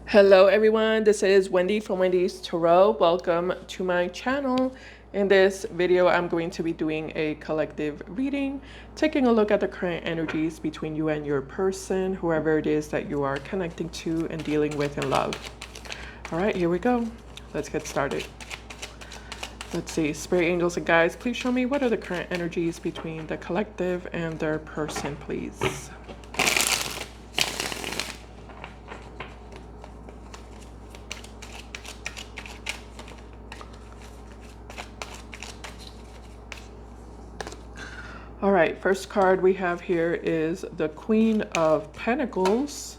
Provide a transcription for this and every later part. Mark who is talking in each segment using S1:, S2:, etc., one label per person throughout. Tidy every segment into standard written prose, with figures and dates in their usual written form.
S1: Hello everyone, this is Wendy from Wendys Tarot. Welcome to my channel. In this video, I'm going to be doing a collective reading, taking a look at the current energies between you and your person, whoever it is that you are connecting to and dealing with in love. All right, here we go. Let's get started. Let's see, spirit angels and guides, please show me what are the current energies between the collective and their person, please. All right, first card we have here is the Queen of Pentacles.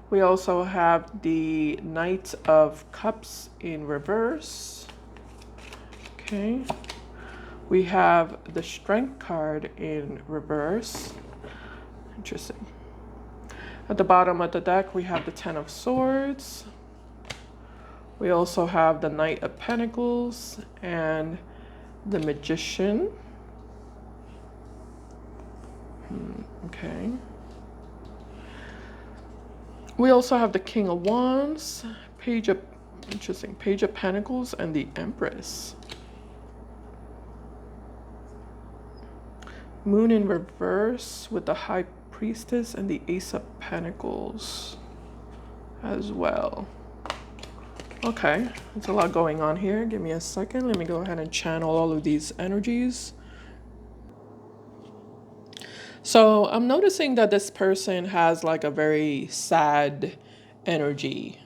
S1: We also have the Knight of Cups in reverse. Okay. We have the Strength card in reverse. Interesting. At the bottom of the deck, we have the Ten of Swords. We also have the Knight of Pentacles and the Magician. Okay. We also have the King of Wands, Page of Pentacles, and the Empress. Moon in reverse with the High Priestess and the Ace of Pentacles as well. Okay, there's a lot going on here. Give me a second. Let me go ahead and channel all of these energies. So I'm noticing that this person has like a very sad energy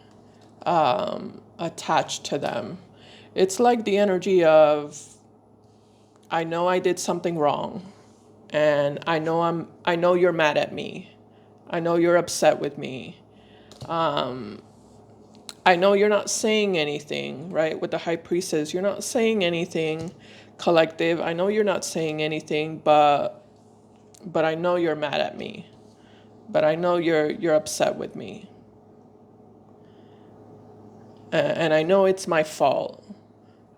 S1: attached to them. It's like the energy of, I know I did something wrong, and I know you're mad at me. I know you're upset with me. I know you're not saying anything, right? With the High Priestess, you're not saying anything, collective. I know you're not saying anything, but I know you're mad at me. But I know you're upset with me. And I know it's my fault.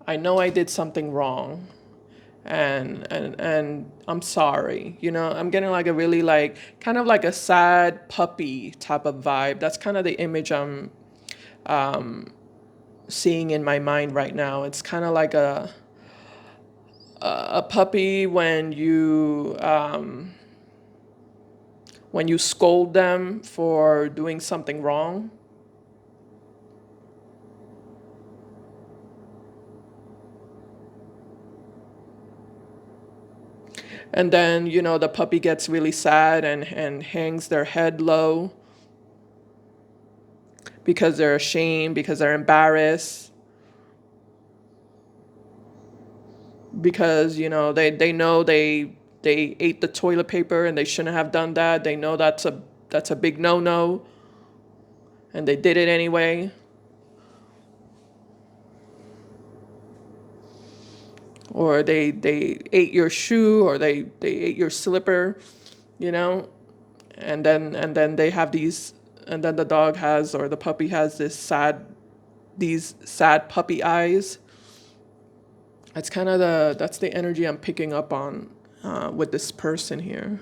S1: I know I did something wrong. And I'm sorry. You know, I'm getting like a really like kind of like a sad puppy type of vibe. That's kind of the image I'm seeing in my mind right now. It's kind of like a puppy when you scold them for doing something wrong. And then, you know, the puppy gets really sad and hangs their head low because they're ashamed, because they're embarrassed, because, you know, they know they ate the toilet paper and they shouldn't have done that. They know that's a big no-no, and they did it anyway. Or they ate your shoe, or they ate your slipper, you know, and then they have these, and then the dog has, or the puppy has these sad puppy eyes. That's the energy I'm picking up on with this person here.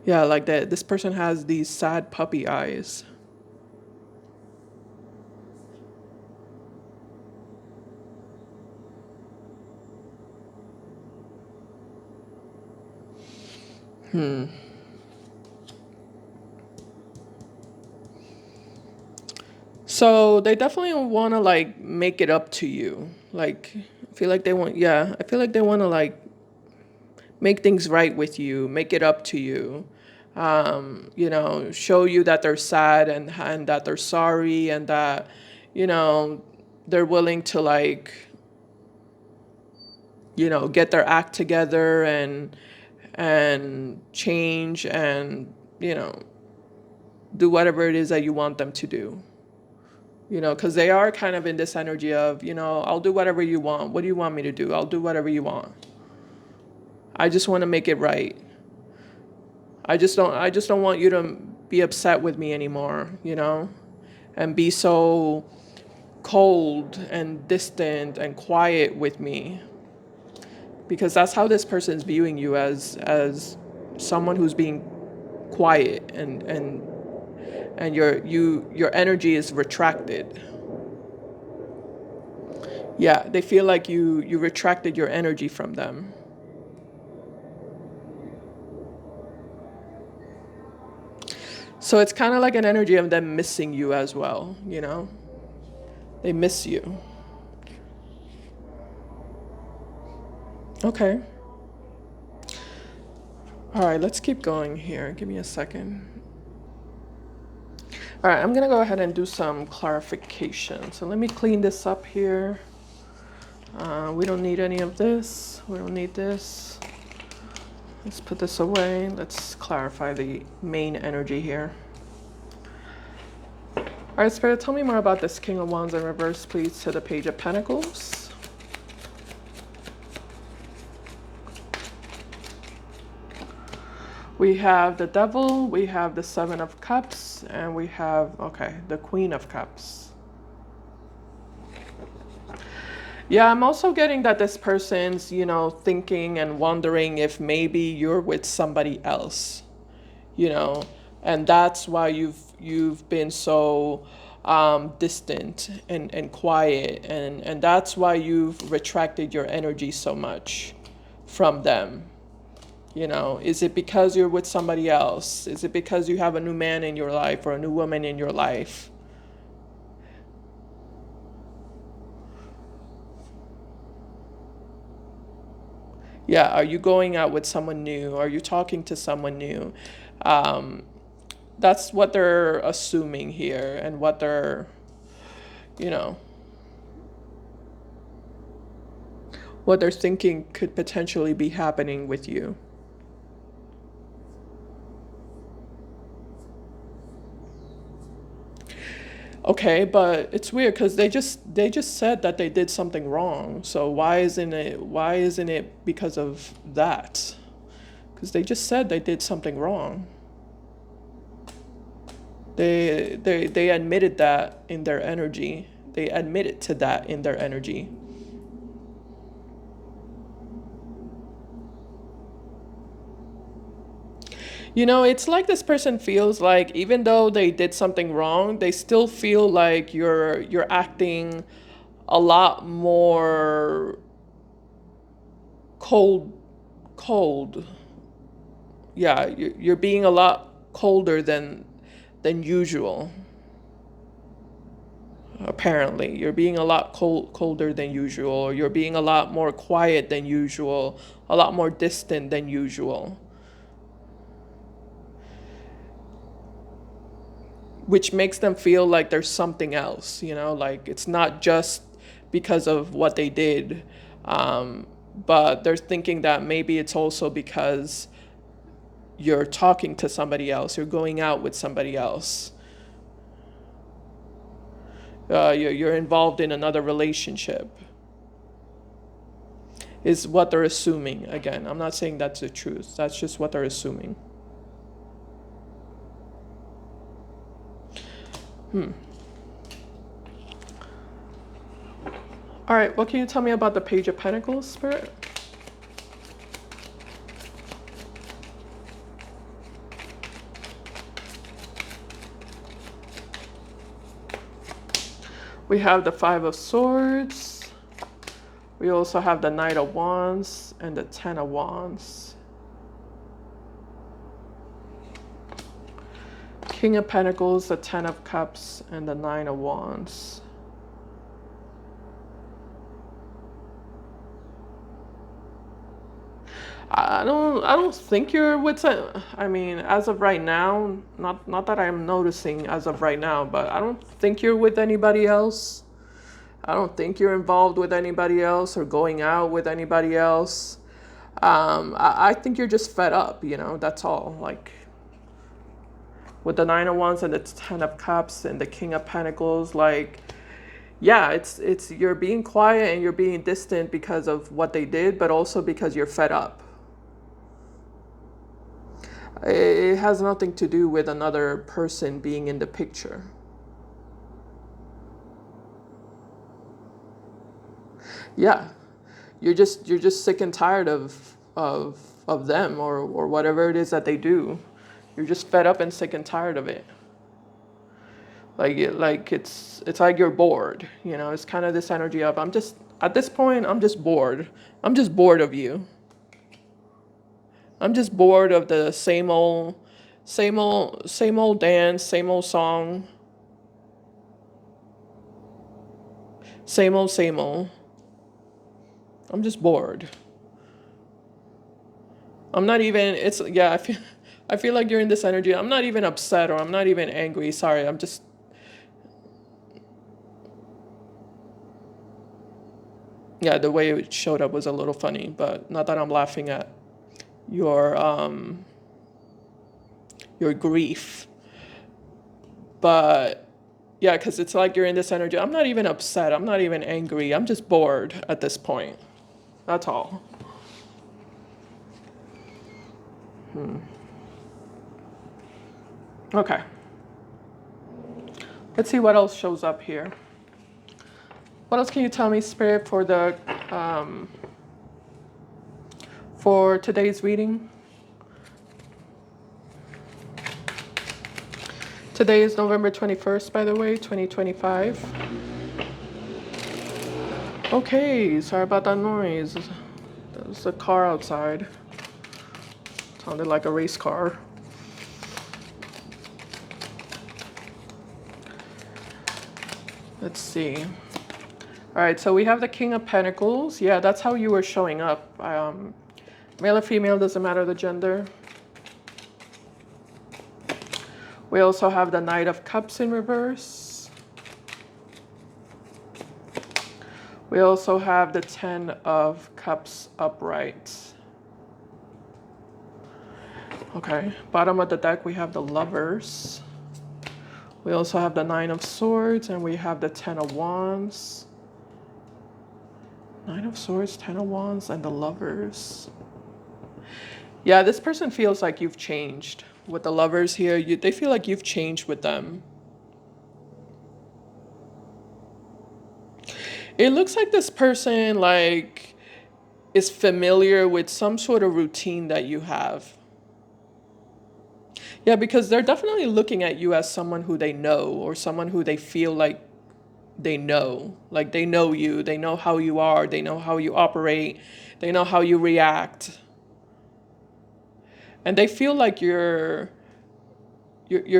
S1: Yeah, like that. This person has these sad puppy eyes. So they definitely want to like make it up to you. Like, I feel like they want, yeah, I feel like they want to like make things right with you, make it up to you. You know, show you that they're sad and that they're sorry, and that, you know, they're willing to like, you know, get their act together and change and, you know, do whatever it is that you want them to do. You know, because they are kind of in this energy of, you know, I'll do whatever you want. What do you want me to do? I'll do whatever you want. I just want to make it right. I just don't want you to be upset with me anymore, you know? And be so cold and distant and quiet with me. Because that's how this person's viewing you, as someone who's being quiet, and your energy is retracted. Yeah, they feel like you retracted your energy from them. So it's kind of like an energy of them missing you as well, you know? They miss you. Okay. All right, let's keep going here. Give me a second. All right, I'm going to go ahead and do some clarification. So let me clean this up here. We don't need any of this. We don't need this. Let's put this away. Let's clarify the main energy here. All right, Spirit, tell me more about this King of Wands in reverse, please, to the Page of Pentacles. We have the Devil, we have the Seven of Cups, and we have, okay, the Queen of Cups. Yeah, I'm also getting that this person's, you know, thinking and wondering if maybe you're with somebody else, you know, and that's why you've been so distant and quiet, and that's why you've retracted your energy so much from them. You know, is it because you're with somebody else? Is it because you have a new man in your life or a new woman in your life? Yeah, are you going out with someone new? Are you talking to someone new? Um, that's what they're assuming here, and what they're, you know, what they're thinking could potentially be happening with you. Okay, but it's weird because they just said that they did something wrong. So why isn't it because of that? Because they just said they did something wrong. They admitted that in their energy. They admitted to that in their energy. You know, it's like this person feels like even though they did something wrong, they still feel like you're acting a lot more cold cold. Yeah, you're being a lot colder than usual. Apparently, you're being a lot colder than usual, or you're being a lot more quiet than usual, a lot more distant than usual, which makes them feel like there's something else, you know, like it's not just because of what they did, um, but they're thinking that maybe it's also because you're talking to somebody else, you're going out with somebody else, you're involved in another relationship, is what they're assuming. Again, I'm not saying that's the truth, that's just what they're assuming. All right, what can you tell me about the Page of Pentacles, Spirit? We have the Five of Swords. We also have the Knight of Wands and the Ten of Wands. King of Pentacles, the Ten of Cups, and the Nine of Wands. I don't think you're with I mean, as of right now, not that I'm noticing as of right now, but I don't think you're with anybody else. I don't think you're involved with anybody else or going out with anybody else. I think you're just fed up, you know, that's all. Like with the Nine of Wands and the Ten of Cups and the King of Pentacles, like, yeah, it's you're being quiet and you're being distant because of what they did, but also because you're fed up. It has nothing to do with another person being in the picture. Yeah, you're just sick and tired of them or whatever it is that they do. You're just fed up and sick and tired of it. Like it's like you're bored. You know, it's kind of this energy of I'm just at this point I'm just bored. I'm just bored of you. I'm just bored of the same old, same old dance, same old song, same old, same old. I'm just bored. I'm not even. It's yeah. I feel like you're in this energy. I'm not even upset or I'm not even angry. Sorry. I'm just. Yeah, the way it showed up was a little funny, but not that I'm laughing at your grief, but yeah, because it's like you're in this energy. I'm not even upset. I'm not even angry. I'm just bored at this point. That's all. Okay. Let's see what else shows up here. What else can you tell me, Spirit, for today's reading? Today is November 21st, by the way, 2025. Okay, sorry about that noise. There's a car outside. Sounded like a race car. Let's see. All right, so we have the King of Pentacles. Yeah, that's how you were showing up. Male or female, doesn't matter the gender. We also have the Knight of Cups in reverse. We also have the Ten of Cups upright. Okay, bottom of the deck we have the Lovers. We also have the Nine of Swords and we have the Ten of Wands. Nine of Swords, Ten of Wands, and the Lovers. Yeah, this person feels like you've changed. With the Lovers here, they feel like you've changed with them. It looks like this person is familiar with some sort of routine that you have. Yeah, because they're definitely looking at you as someone who they know or someone who they feel like they know. Like they know you, they know how you are, they know how you operate, they know how you react. And they feel like you're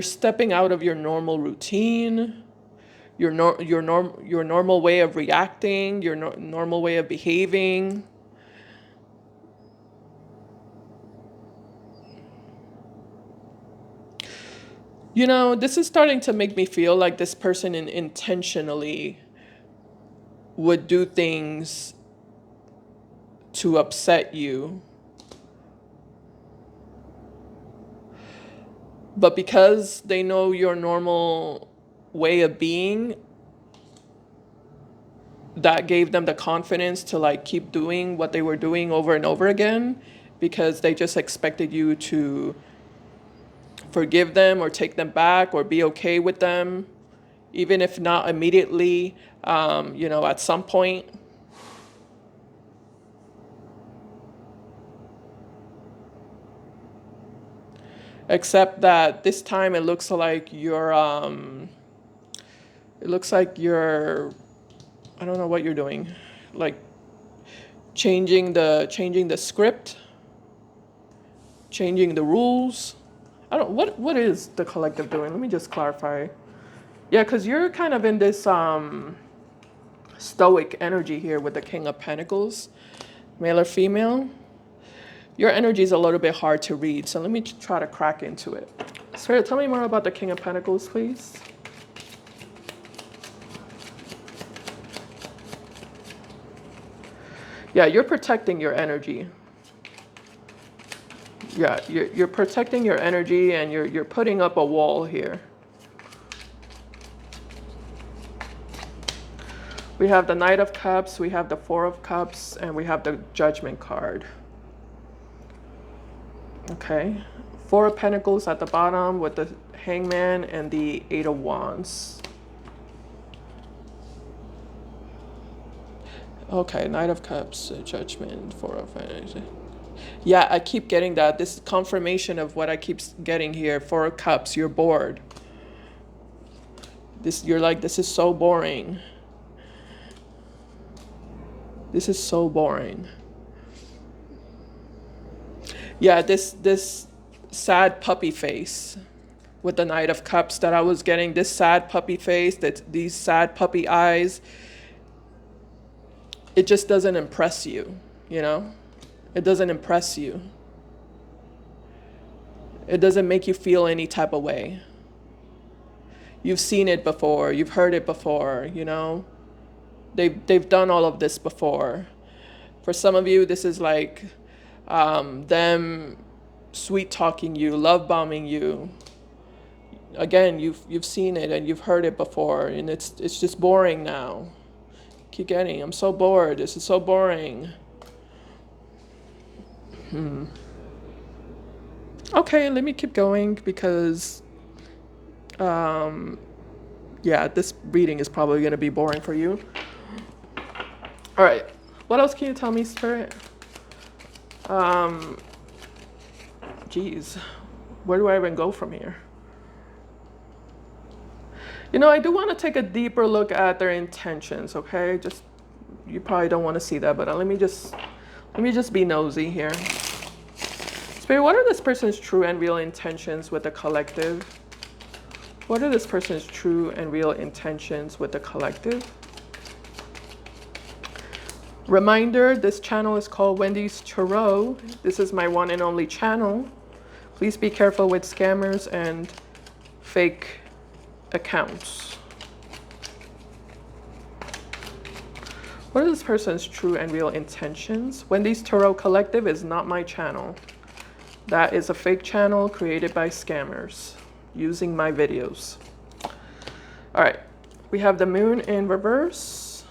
S1: stepping out of your normal routine, your normal way of reacting, your normal way of behaving. You know, this is starting to make me feel like this person intentionally would do things to upset you. But because they know your normal way of being, that gave them the confidence to keep doing what they were doing over and over again, because they just expected you to forgive them or take them back or be okay with them, even if not immediately, at some point. Except that this time it looks like you're, I don't know what you're doing, like changing the script, changing the rules. What is the collective doing? Let me just clarify. Yeah, because you're kind of in this stoic energy here with the King of Pentacles, male or female. Your energy is a little bit hard to read, so let me try to crack into it. Spirit, tell me more about the King of Pentacles, please. Yeah, you're protecting your energy. Yeah, you're protecting your energy and you're putting up a wall here. We have the Knight of Cups, we have the Four of Cups, and we have the Judgment card. Okay. Four of Pentacles at the bottom with the Hangman and the Eight of Wands. Okay, Knight of Cups, Judgment, Four of Pentacles. Yeah, I keep getting that. This is confirmation of what I keep getting here. Four of Cups, you're bored. You're like, this is so boring. This is so boring. Yeah, this sad puppy face with the Knight of Cups that I was getting, this sad puppy face, these sad puppy eyes, it just doesn't impress you, you know? It doesn't impress you. It doesn't make you feel any type of way. You've seen it before, you've heard it before, you know? They've done all of this before. For some of you, this is like them sweet talking you, love bombing you. Again, you've seen it and you've heard it before, and it's just boring now. Keep getting, I'm so bored. This is so boring. Okay, let me keep going because yeah, this reading is probably going to be boring for you. All right, what else can you tell me, Spirit? Geez, where do I even go from here? You know, I do want to take a deeper look at their intentions, okay? Just, you probably don't want to see that, but let me just be nosy here. Spirit, what are this person's true and real intentions with the collective? What are this person's true and real intentions with the collective? Reminder, this channel is called Wendys Tarot. This is my one and only channel. Please be careful with scammers and fake accounts. What are this person's true and real intentions? Wendys Tarot Collective is not my channel. That is a fake channel created by scammers using my videos. All right, we have the Moon in reverse.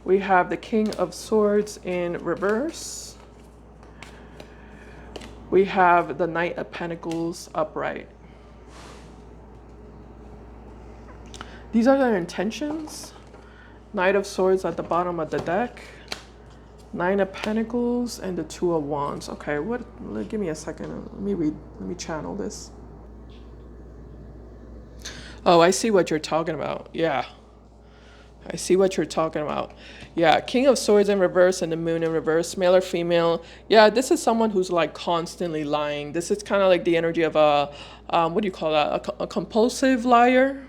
S1: We have the King of Swords in reverse. We have the Knight of Pentacles upright. These are their intentions. Knight of Swords at the bottom of the deck. Nine of Pentacles and the Two of Wands. Okay, give me a second. Let me channel this. Oh, I see what you're talking about. Yeah. I see what you're talking about. Yeah, King of Swords in reverse and the Moon in reverse, male or female. Yeah, this is someone who's like constantly lying. This is kind of like the energy of a, what do you call that? A compulsive liar.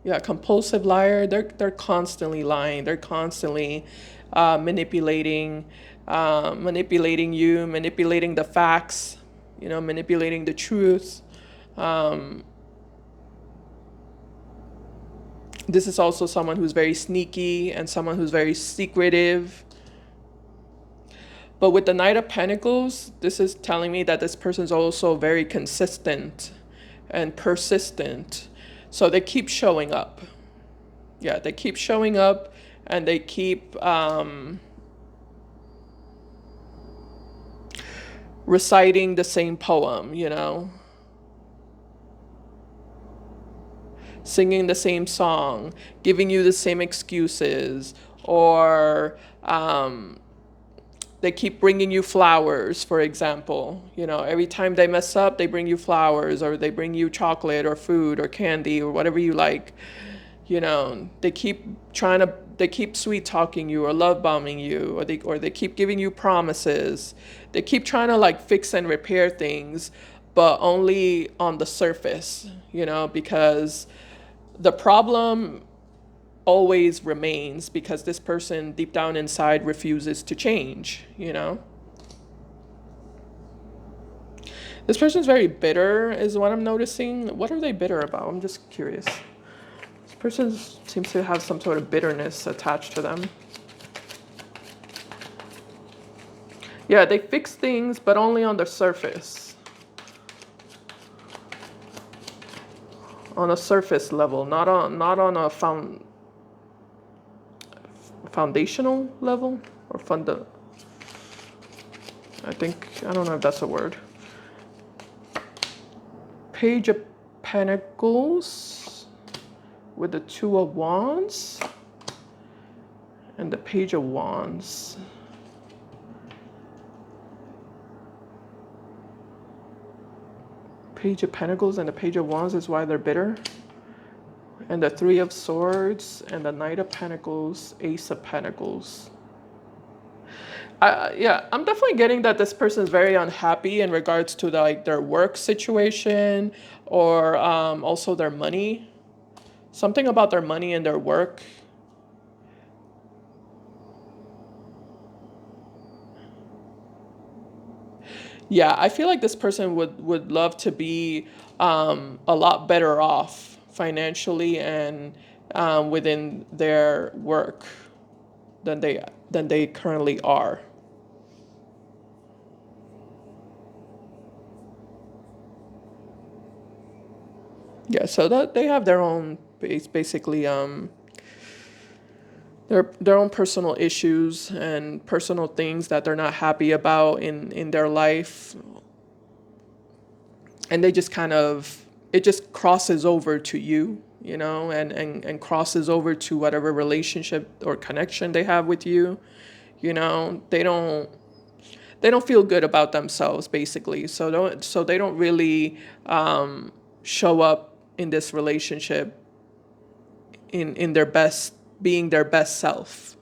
S1: Yeah, compulsive liar. They're constantly lying. They're constantly manipulating you, manipulating the facts, you know, manipulating the truth. This is also someone who's very sneaky and someone who's very secretive. But with the Knight of Pentacles, this is telling me that this person's also very consistent and persistent. So they keep showing up. Yeah, they keep showing up and they keep reciting the same poem, you know, singing the same song, giving you the same excuses, or they keep bringing you flowers, for example. You know, every time they mess up, they bring you flowers, or they bring you chocolate or food or candy or whatever you like. You know, they keep sweet talking you or love bombing you, or they keep giving you promises. They keep trying to like fix and repair things, but only on the surface, you know, because the problem always remains because this person deep down inside refuses to change, you know. This person's very bitter is what I'm noticing. What are they bitter about? I'm just curious. This person seems to have some sort of bitterness attached to them. Yeah, they fix things, but only on the surface. On a surface level, not on a foundational level or I don't know if that's a word. Page of Pentacles with the Two of Wands and the Page of Wands. Page of Pentacles and the Page of Wands is why they're bitter. And the Three of Swords and the Knight of Pentacles, Ace of Pentacles. Yeah, I'm definitely getting that this person is very unhappy in regards to like their work situation, or also their money. Something about their money and their work. Yeah, I feel like this person would love to be a lot better off financially and within their work than they currently are. Yeah, so that they have their own basically their own personal issues and personal things that they're not happy about in their life, and they just kind of, it just crosses over to you, you know, and crosses over to whatever relationship or connection they have with you. You know, they don't feel good about themselves basically, so they don't really show up in this relationship in their best, being their best self,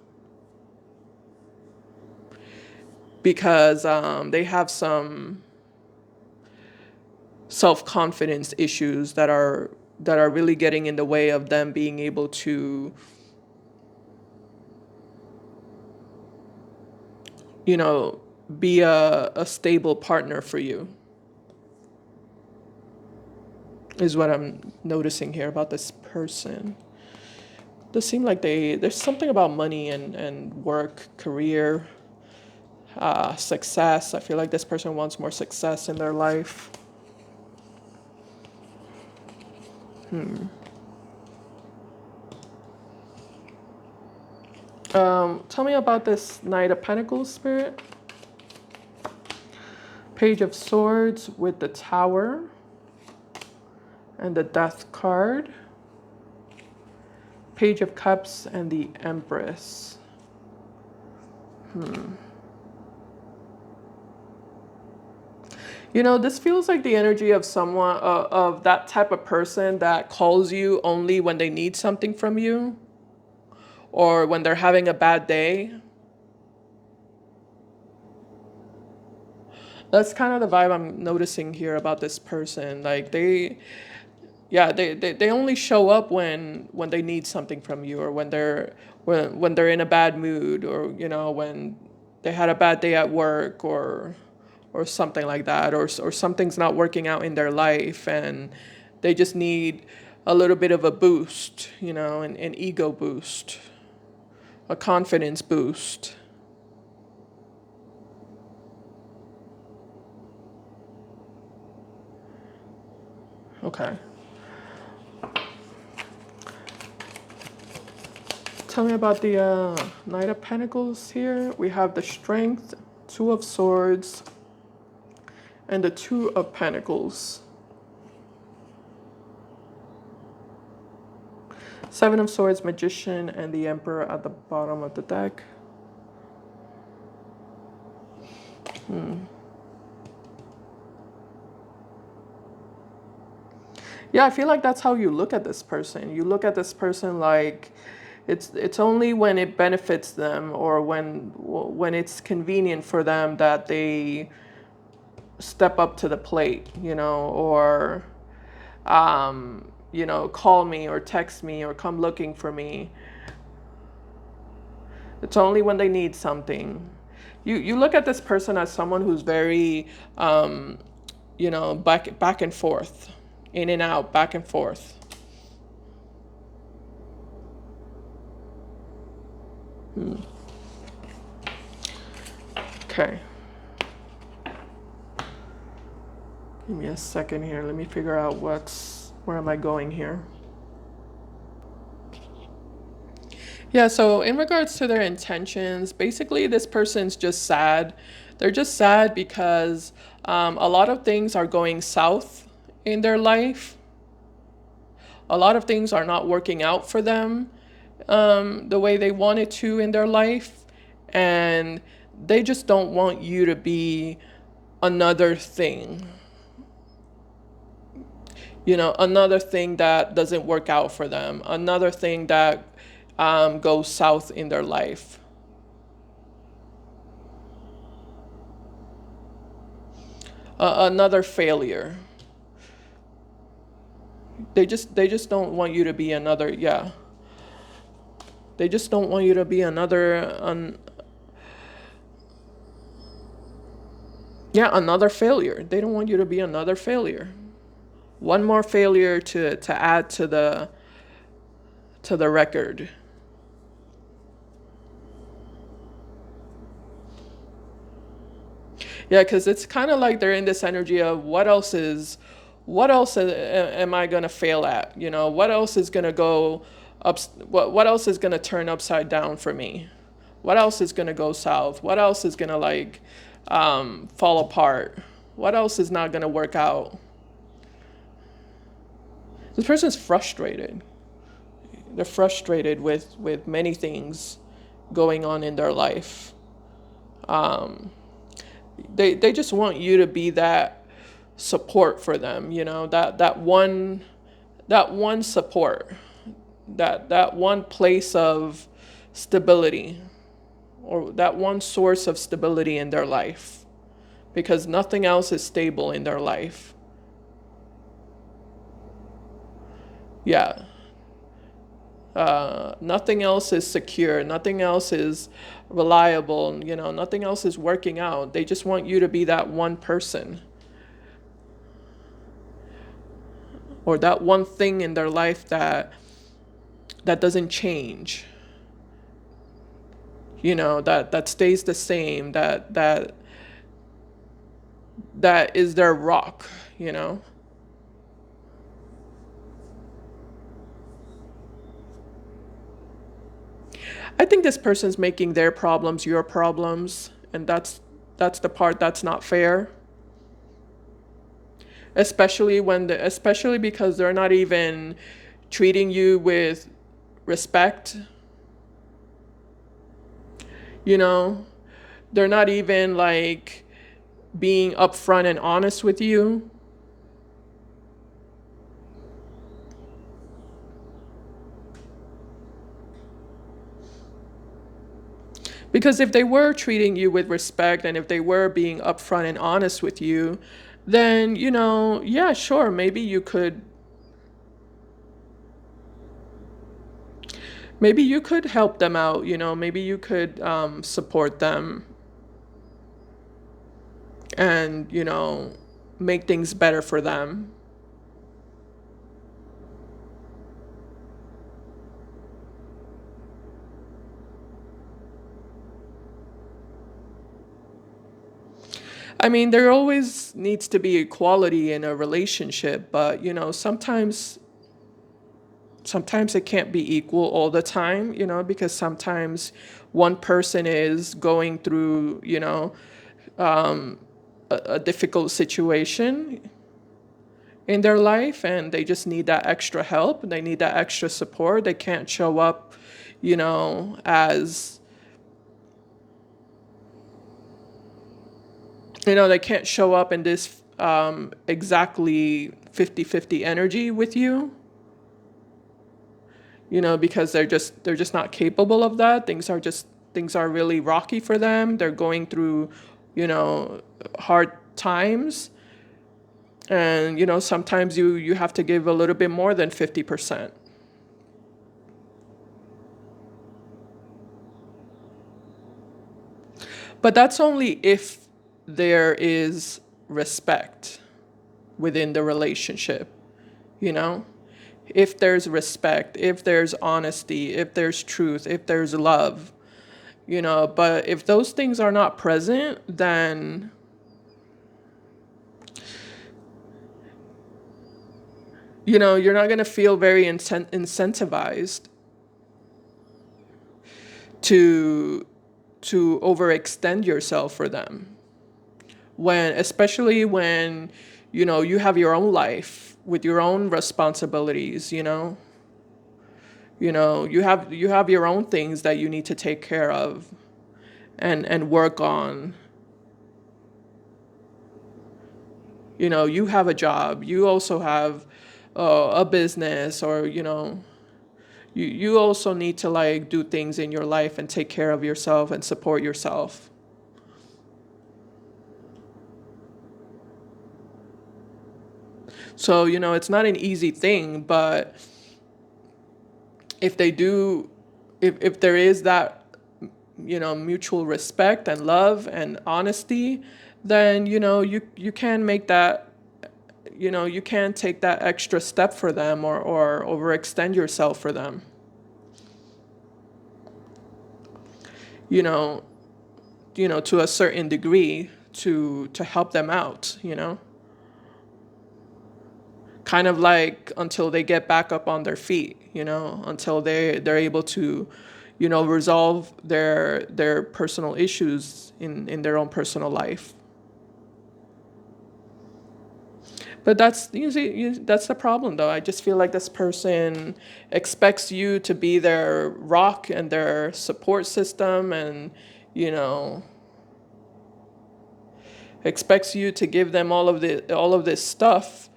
S1: because they have some self-confidence issues that are really getting in the way of them being able to, you know, be a stable partner for you, is what I'm noticing here about this person. Does seem like there's something about money and work, career, success. I feel like this person wants more success in their life. Tell me about this Knight of Pentacles, Spirit. Page of Swords with the Tower and the Death card. Page of Cups and the Empress. You know, this feels like the energy of someone, of that type of person that calls you only when they need something from you, or when they're having a bad day. That's kind of the vibe I'm noticing here about this person. Like they only show up when they need something from you, or when they're in a bad mood, or you know, when they had a bad day at work, or something like that, or something's not working out in their life and they just need a little bit of a boost, you know, an ego boost, a confidence boost. Okay. Tell me about the Knight of Pentacles here. We have the Strength, Two of Swords, and the Two of Pentacles. Seven of Swords, Magician, and the Emperor at the bottom of the deck. Yeah, I feel like that's how you look at this person. You look at this person like it's only when it benefits them, or when it's convenient for them, that they step up to the plate, you know, or you know, call me or text me or come looking for me. It's only when they need something. You look at this person as someone who's very you know, back and forth, in and out, back and forth. Okay. Give me a second here. Let me figure out where am I going here. Yeah, so in regards to their intentions, basically this person's just sad. They're just sad because a lot of things are going south in their life. A lot of things are not working out for them the way they wanted to in their life. And they just don't want you to be another thing. Another thing that doesn't work out for them, another thing that goes south in their life. Another failure. They just don't want you to be another, yeah. They just don't want you to be another another failure. They don't want you to be another failure. One more failure to add to the record. Yeah, because it's kind of like they're in this energy of what else am I gonna fail at? What else is gonna go up? What else is gonna turn upside down for me? What else is gonna go south? What else is gonna fall apart? What else is not gonna work out? This person's frustrated. They're frustrated with many things going on in their life. They just want you to be that support for them, that one support, that one place of stability, or that one source of stability in their life, because nothing else is stable in their life. Yeah. Nothing else is secure, nothing else is reliable, nothing else is working out. They just want you to be that one person, or that one thing in their life that doesn't change, that stays the same, that is their rock. I think this person's making their problems your problems, and that's the part that's not fair. Especially because they're not even treating you with respect. You know, they're not even like being upfront and honest with you. Because if they were treating you with respect, and if they were being upfront and honest with you, then, yeah, sure, maybe you could help them out, maybe you could support them and, make things better for them. I mean, there always needs to be equality in a relationship, but sometimes it can't be equal all the time, because sometimes one person is going through, a difficult situation in their life, and they just need that extra help. They need that extra support. They can't show up, as, they can't show up in this exactly 50-50 energy with you, because they're just not capable of that. Things are really rocky for them. They're going through, hard times, and sometimes you have to give a little bit more than 50%. But that's only if there is respect within the relationship, you know? If there's respect, if there's honesty, if there's truth, if there's love, but if those things are not present, then, you're not going to feel very incentivized to overextend yourself for them, especially when you have your own life with your own responsibilities. You have your own things that you need to take care of and work on. You have a job. You also have a business, or you also need to like do things in your life and take care of yourself and support yourself. So, it's not an easy thing, but if they do, if there is that, mutual respect and love and honesty, then, you can make that, you can take that extra step for them, or overextend yourself for them. You know, to a certain degree, to help them out, kind of like until they get back up on their feet, until they're able to, resolve their personal issues in their own personal life. But that's that's the problem, though. I just feel like this person expects you to be their rock and their support system, and you know expects you to give them all of this stuff,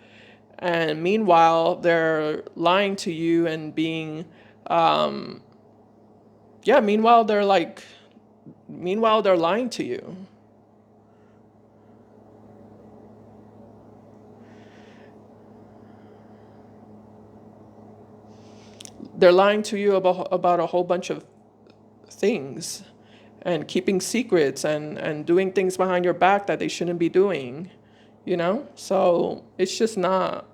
S1: and meanwhile they're lying to you and being, yeah. Meanwhile they're lying to you. They're lying to you about a whole bunch of things, and keeping secrets, and doing things behind your back that they shouldn't be doing, So it's just not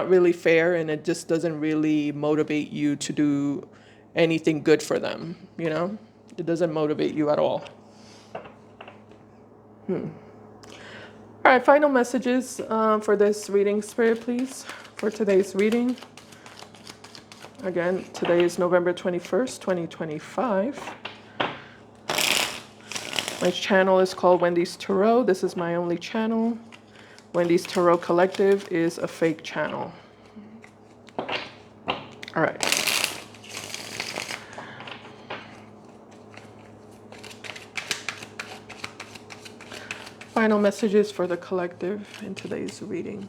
S1: really fair, and it just doesn't really motivate you to do anything good for them. It doesn't motivate you at all. All right, final messages for this reading, Spirit, please, for today's reading. Again, today is November 21st, 2025. My channel is called Wendys Tarot. This is my only channel. Wendys Tarot Collective is a fake channel. All right. Final messages for the collective in today's reading.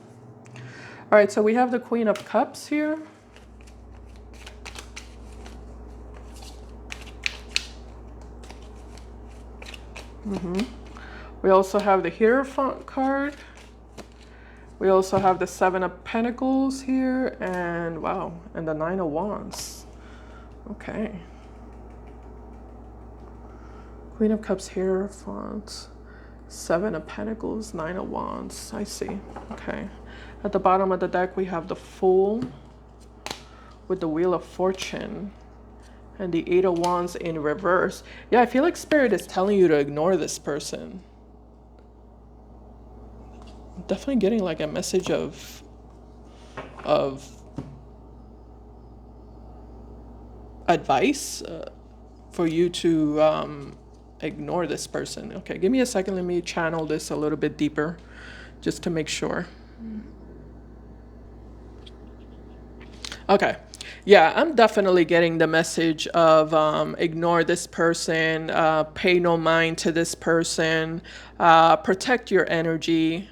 S1: All right, so we have the Queen of Cups here. We also have the Hierophant card. We also have the Seven of Pentacles here, and wow, and the Nine of Wands. Okay. Queen of Cups, Hierophant, Seven of Pentacles, Nine of Wands. I see. Okay. At the bottom of the deck, we have the Fool with the Wheel of Fortune and the Eight of Wands in reverse. Yeah, I feel like Spirit is telling you to ignore this person. I'm definitely getting like a message of advice for you to ignore this person. Okay, give me a second. Let me channel this a little bit deeper just to make sure. Okay. Yeah, I'm definitely getting the message of ignore this person, pay no mind to this person, protect your energy.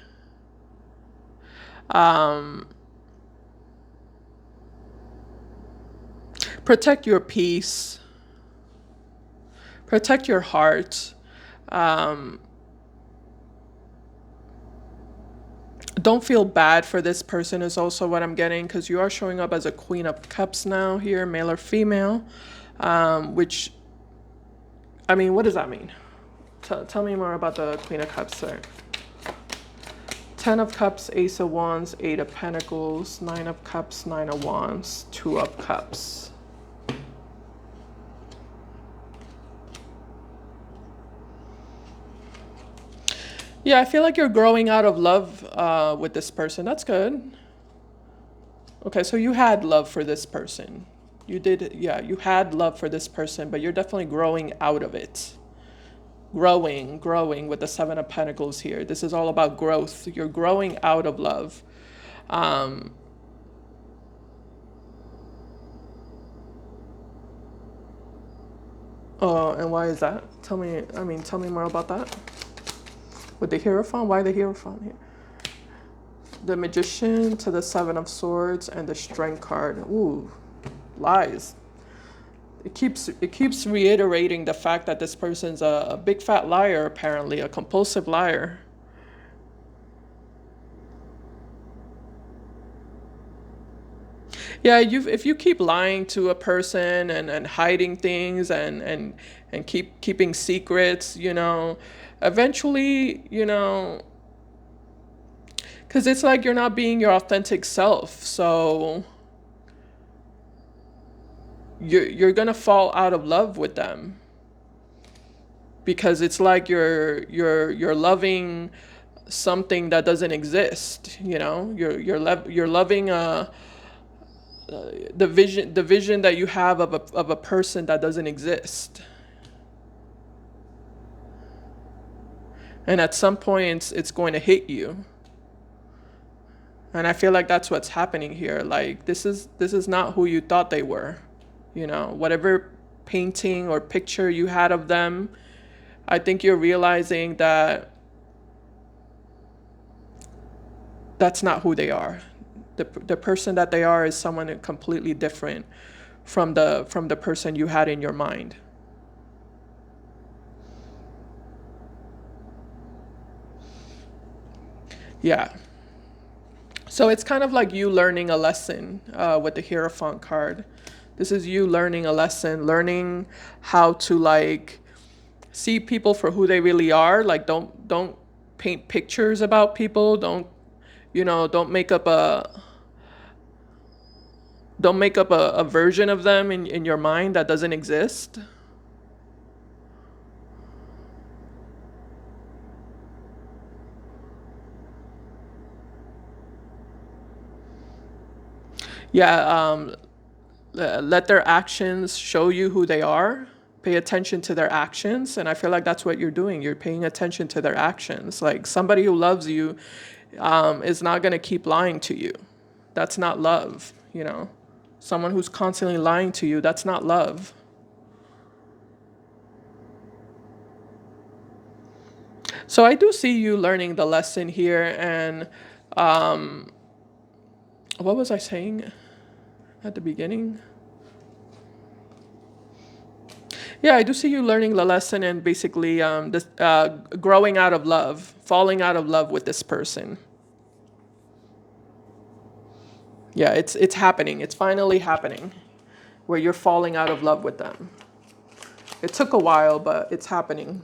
S1: Protect your peace. Protect your heart. Don't feel bad for this person is also what I'm getting, because you are showing up as a Queen of Cups now here, male or female, which, I mean, what does that mean? Tell me more about the Queen of Cups, sir. Ten of Cups, Ace of Wands, Eight of Pentacles, Nine of Cups, Nine of Wands, Two of Cups. Yeah, I feel like you're growing out of love with this person. That's good. Okay, so you had love for this person. You did, yeah, you had love for this person, but you're definitely growing out of it. Growing with the Seven of Pentacles here. This is all about growth. You're growing out of love. Oh, and why is that? Tell me more about that. With the Hierophant, why the Hierophant here? The Magician to the Seven of Swords and the Strength card. Ooh, lies. It keeps reiterating the fact that this person's a big fat liar, apparently, a compulsive liar. Yeah, if you keep lying to a person and hiding things and keeping secrets, eventually, because it's like you're not being your authentic self. So you're gonna fall out of love with them because it's like you're loving something that doesn't exist. You're loving the vision that you have of a person that doesn't exist. And at some point it's going to hit you. And I feel like that's what's happening here. Like this is not who you thought they were. Whatever painting or picture you had of them, I think you're realizing that that's not who they are. The person that they are is someone completely different from the person you had in your mind. Yeah. So it's kind of like you learning a lesson with the Hierophant card. This is you learning a lesson, learning how to like see people for who they really are. Like don't paint pictures about people. Don't make up a version of them in your mind that doesn't exist. Yeah, let their actions show you who they are. Pay attention to their actions. And I feel like that's what you're doing. You're paying attention to their actions. Like somebody who loves you is not going to keep lying to you. That's not love. Someone who's constantly lying to you, that's not love. So I do see you learning the lesson here. And what was I saying at the beginning? Yeah, I do see you learning the lesson and basically growing out of love, falling out of love with this person. Yeah, it's happening. It's finally happening where you're falling out of love with them. It took a while, but it's happening.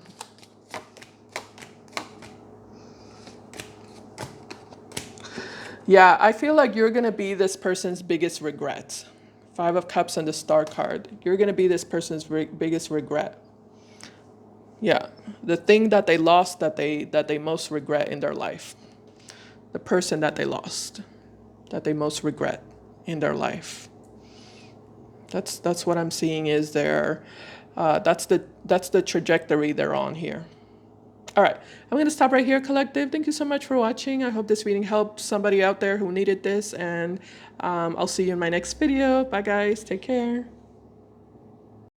S1: Yeah, I feel like you're going to be this person's biggest regret. Five of Cups and the Star card. You're going to be this person's biggest regret. Yeah, the thing that they lost that they most regret in their life. The person that they lost that they most regret in their life. That's what I'm seeing is that's the trajectory they're on here. All right, I'm going to stop right here, collective. Thank you so much for watching. I hope this reading helped somebody out there who needed this, and I'll see you in my next video. Bye, guys. Take care.